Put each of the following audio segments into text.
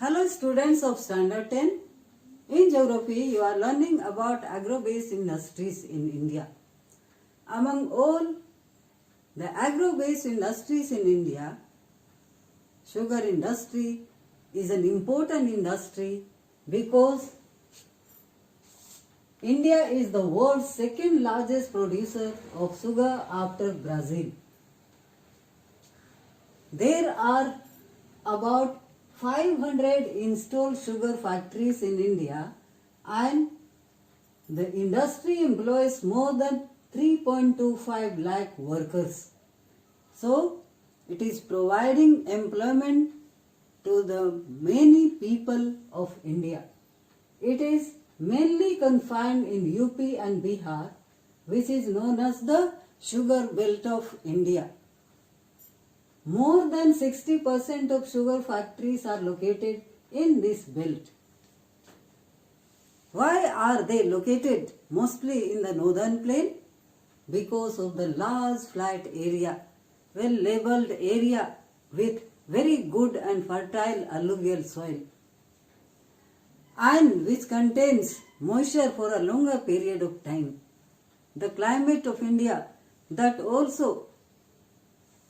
Hello students of Standard 10. In Geography, you are learning about agro-based industries in India. Among all the agro-based industries in India, sugar industry is an important industry because India is the world's second largest producer of sugar after Brazil. There are about 500 installed sugar factories in India, and the industry employs more than 3.25 lakh workers. So, it is providing employment to the many people of India. It is mainly confined in UP and Bihar, which is known as the sugar belt of India. More than 60% of sugar factories are located in this belt. Why are they located mostly in the northern plain? Because of the large flat area, well labelled area with very good and fertile alluvial soil, and which contains moisture for a longer period of time. The climate of India that also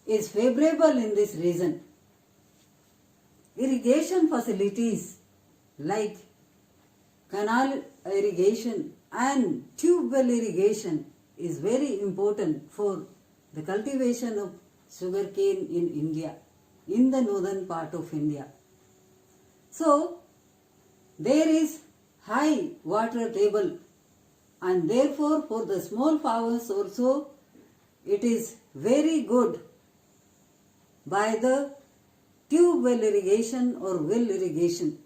is favorable in this region. Irrigation facilities like canal irrigation and tube well irrigation is very important for the cultivation of sugarcane in India, in the northern part of India. So, there is high water table, and therefore for the small farmers also it is very good by the tube well irrigation or well irrigation.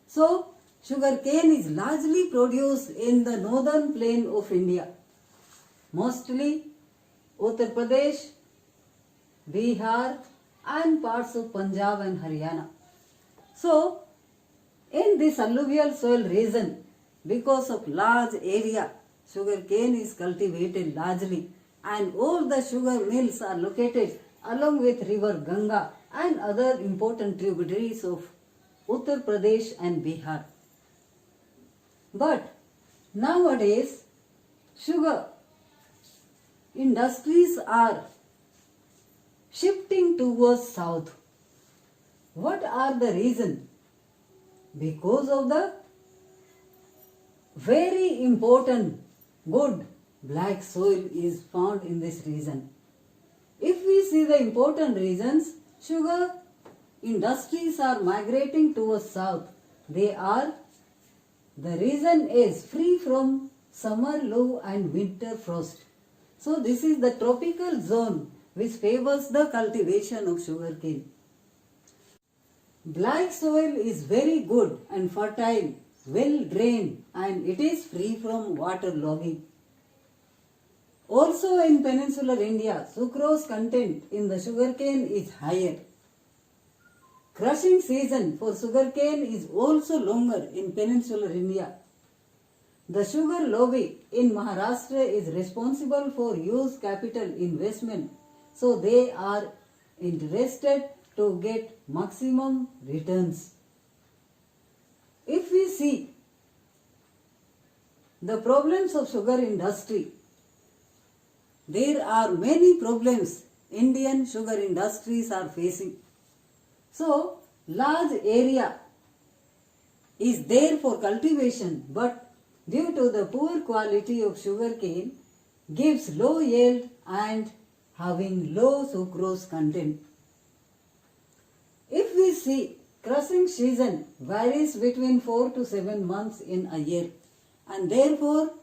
So, sugarcane is largely produced in the northern plain of India, mostly Uttar Pradesh, Bihar and parts of Punjab and Haryana. So, in this alluvial soil region, because of large area, sugarcane is cultivated largely, and all the sugar mills are located along with river Ganga and other important tributaries of Uttar Pradesh and Bihar. But nowadays, sugar industries are shifting towards south. What are the reasons? Because of the very important good black soil is found in this region. If we see the important reasons, sugar industries are migrating towards south. The region is free from summer low and winter frost. So this is the tropical zone which favors the cultivation of sugarcane. Black soil is very good and fertile, well drained, and it is free from waterlogging. Also in peninsular India, sucrose content in the sugarcane is higher. Crushing season for sugarcane is also longer in peninsular India. The sugar lobby in Maharashtra is responsible for huge capital investment, so they are interested to get maximum returns. If we see the problems of sugar industry, there are many problems Indian sugar industries are facing. So, large area is there for cultivation, but due to the poor quality of sugarcane, gives low yield and having low sucrose content. If we see, crushing season varies between 4 to 7 months in a year, and therefore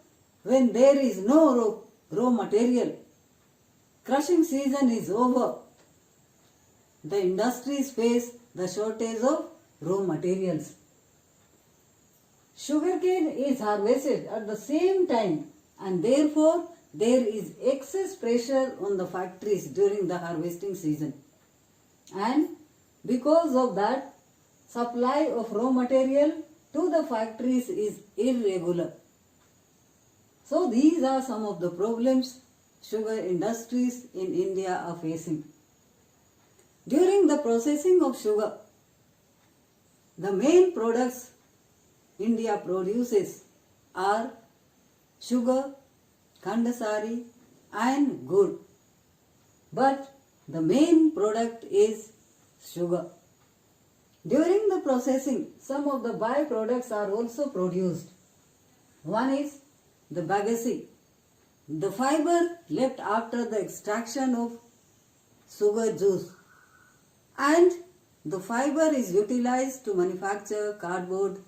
when there is no raw material, crushing season is over, the industries face the shortage of raw materials. Sugarcane is harvested at the same time, and therefore there is excess pressure on the factories during the harvesting season, and because of that, supply of raw material to the factories is irregular. So these are some of the problems sugar industries in India are facing. During the processing of sugar, The main products India produces are sugar, khandasari and gur. But the main product is sugar. During the processing, some of the byproducts are also produced. One is the bagasse, the fiber left after the extraction of sugar juice, and the fiber is utilized to manufacture cardboard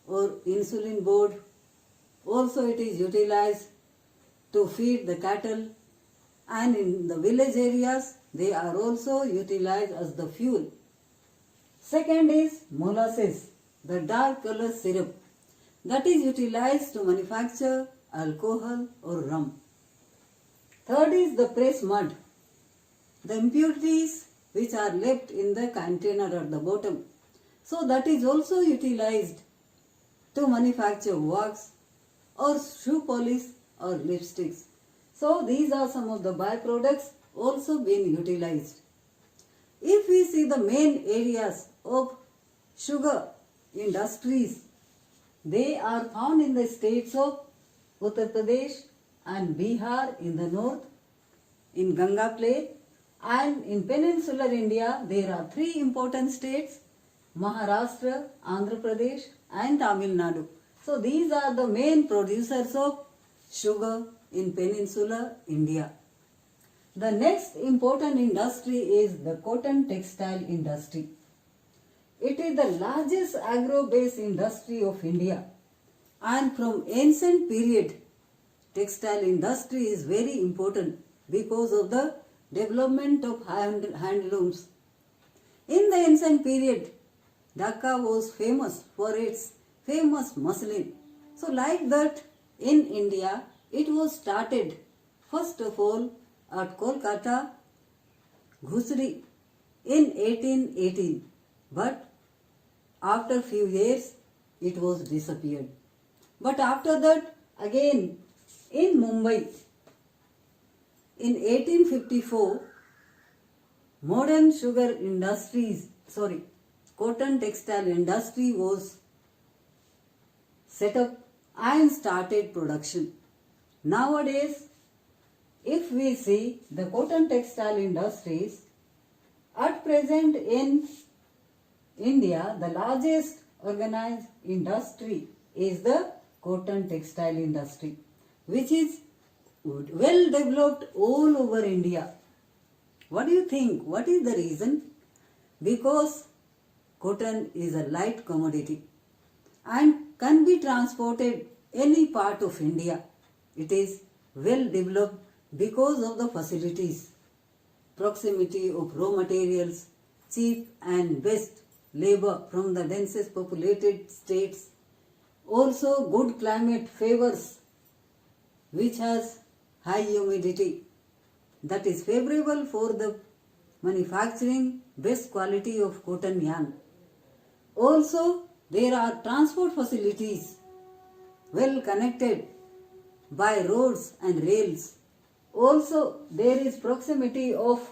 or insulin board. Also it is utilized to feed the cattle, and in the village areas they are also utilized as the fuel. Second is molasses, the dark color syrup that is utilized to manufacture alcohol or rum. Third is the press mud, the impurities which are left in the container at the bottom. So that is also utilized to manufacture wax or shoe polish or lipsticks. So these are some of the byproducts also being utilized. If we see the main areas of sugar industries, they are found in the states of Uttar Pradesh and Bihar in the north, in Ganga Plain, and in peninsular India there are three important states, Maharashtra, Andhra Pradesh and Tamil Nadu. So these are the main producers of sugar in peninsular India. The next important industry is the cotton textile industry. It is the largest agro-based industry of India, and from ancient period textile industry is very important because of the development of handlooms. In the ancient period, Dhaka was famous for its famous muslin. So like that, in India it was started first of all at Kolkata, Ghusri in 1818, but after few years it was disappeared. But after that again in Mumbai in 1854, cotton textile industry was set up and started production. Nowadays, if we see the cotton textile industries, at present in India, the largest organized industry is the cotton textile industry, which is well developed all over India. What do you think? What is the reason? Because cotton is a light commodity and can be transported any part of India. It is well developed because of the facilities, proximity of raw materials, cheap and best labor from the densest populated states. Also good climate favors which has high humidity, that is favorable for the manufacturing best quality of cotton yarn. Also there are transport facilities well connected by roads and rails. Also there is proximity of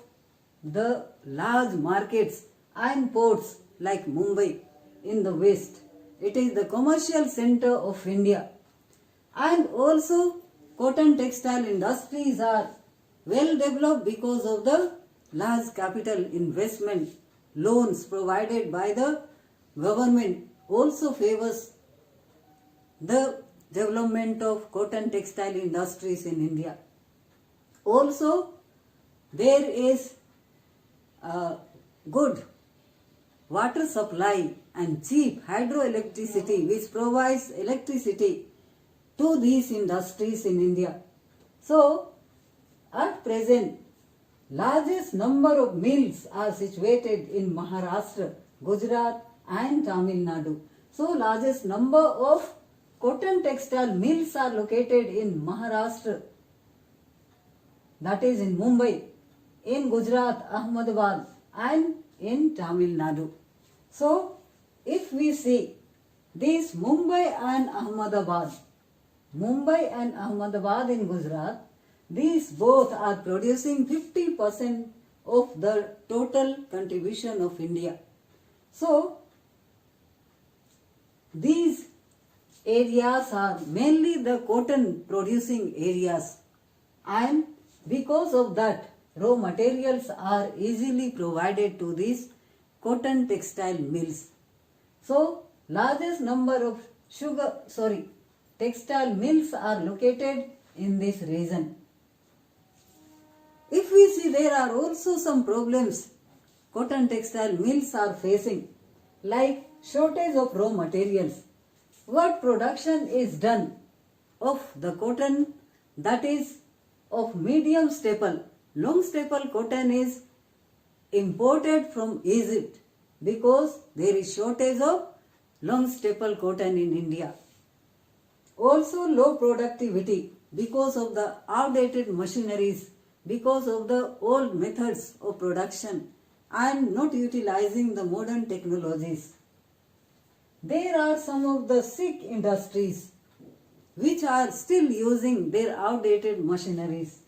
the large markets and ports like Mumbai in the west. It is the commercial center of India. And also cotton textile industries are well developed because of the large capital investment. Loans provided by the government also favors the development of cotton textile industries in India. Also there is good water supply and cheap hydroelectricity which provides electricity to these industries in India. So at present largest number of mills are situated in Maharashtra, Gujarat and Tamil Nadu. So largest number of cotton textile mills are located in Maharashtra, that is in Mumbai, in Gujarat, Ahmedabad and in Tamil Nadu. So if we see these Mumbai and Ahmedabad in Gujarat, these both are producing 50% of the total contribution of India. So areas are mainly the cotton producing areas, and because of that raw materials are easily provided to these cotton textile mills. So largest number of textile mills are located in this region. If we see, there are also some problems cotton textile mills are facing, like shortage of raw materials. What production is done of the cotton, that is of medium staple? Long staple cotton is imported from Egypt because there is shortage of long staple cotton in India. Also low productivity because of the outdated machineries, because of the old methods of production and not utilizing the modern technologies. There are some of the sick industries which are still using their outdated machineries,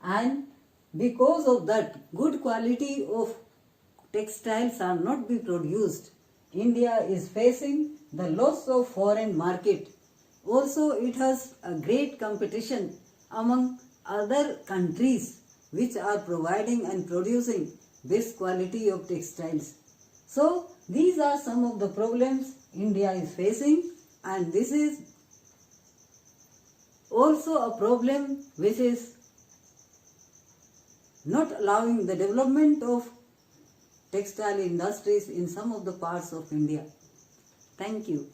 and because of that good quality of textiles are not be produced. India is facing the loss of foreign market. Also it has a great competition among other countries which are providing and producing this quality of textiles. So these are some of the problems India is facing, and this is also a problem which is not allowing the development of textile industries in some of the parts of India. Thank you.